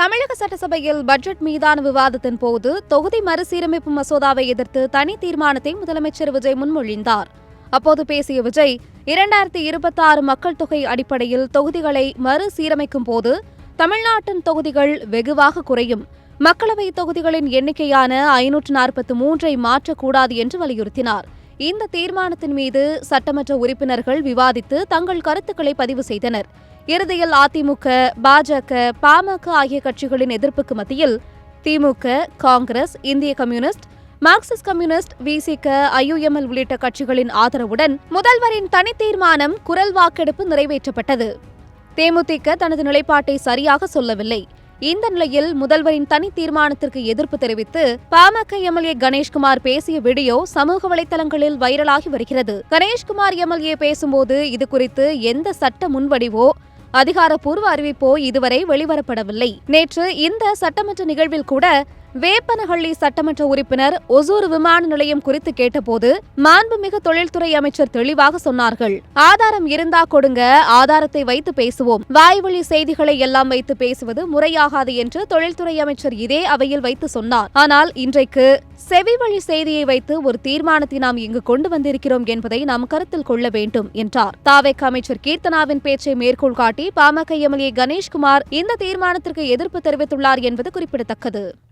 தமிழக சட்டசபையில் பட்ஜெட் மீதான விவாதத்தின் போது தொகுதி மறுசீரமைப்பு மசோதாவை எதிர்த்து தனி தீர்மானத்தை முதலமைச்சர் விஜய் முன்மொழிந்தார். அப்போது பேசிய விஜய், 2026 மக்கள் தொகை அடிப்படையில் தொகுதிகளை மறுசீரமைக்கும் போது தமிழ்நாட்டின் தொகுதிகள் வெகுவாக குறையும். மக்களவை தொகுதிகளின் எண்ணிக்கையான 543ஐ மாற்றக்கூடாது என்று வலியுறுத்தினார். இந்த தீர்மானத்தின் மீது சட்டமன்ற உறுப்பினர்கள் விவாதித்து தங்கள் கருத்துக்களை பதிவு செய்தனர். இறுதியில் அதிமுக, பாஜக, பாமக ஆகிய கட்சிகளின் எதிர்ப்புக்கு மத்தியில் திமுக, காங்கிரஸ், இந்திய கம்யூனிஸ்ட், மார்க்சிஸ்ட் கம்யூனிஸ்ட், விசிக, ஐயுஎம்எல் உள்ளிட்ட கட்சிகளின் ஆதரவுடன் முதல்வரின் தனி தீர்மானம் குரல் வாக்கெடுப்பு நிறைவேற்றப்பட்டது. தேமுதிக தனது நிலைப்பாட்டை சரியாக சொல்லவில்லை. இந்த நிலையில் முதல்வரின் தனி தீர்மானத்திற்கு எதிர்ப்பு தெரிவித்து பாமக எம்எல்ஏ கணேஷ்குமார் பேசிய வீடியோ சமூக வலைதளங்களில் வைரலாகி வருகிறது. கணேஷ்குமார் எம்எல்ஏ பேசும்போது இதுகுறித்து எந்த சட்ட முன்வடிவோ அதிகாரப்பூர்வ அறிவிப்போ இதுவரை வெளிவரப்படவில்லை. நேற்று இந்த சட்டமன்ற நிகழ்வில் கூட வேப்பனஹள்ளி சட்டமன்ற உறுப்பினர் ஒசூர் விமான நிலையம் குறித்து கேட்டபோது மாண்புமிகு தொழில்துறை அமைச்சர் தெளிவாக சொன்னார்கள், ஆதாரம் இருந்தா கொடுங்க, ஆதாரத்தை வைத்து பேசுவோம், வாய்வழி செய்திகளை எல்லாம் வைத்து பேசுவது முறையாகாது என்று தொழில்துறை அமைச்சர் இதே அவையில் வைத்து சொன்னார். ஆனால் இன்றைக்கு செவிவழி செய்தியை வைத்து ஒரு தீர்மானத்தை நாம் இங்கு கொண்டு வந்திருக்கிறோம் என்பதை நாம் கருத்தில் கொள்ள வேண்டும் என்றார். தாவேக அமைச்சர் கீர்த்தனாவின் பேச்சை மேற்கோள் காட்டி பாமக எம்எல்ஏ கணேஷ்குமார் இந்த தீர்மானத்திற்கு எதிர்ப்பு தெரிவித்துள்ளார் என்பது குறிப்பிடத்தக்கது.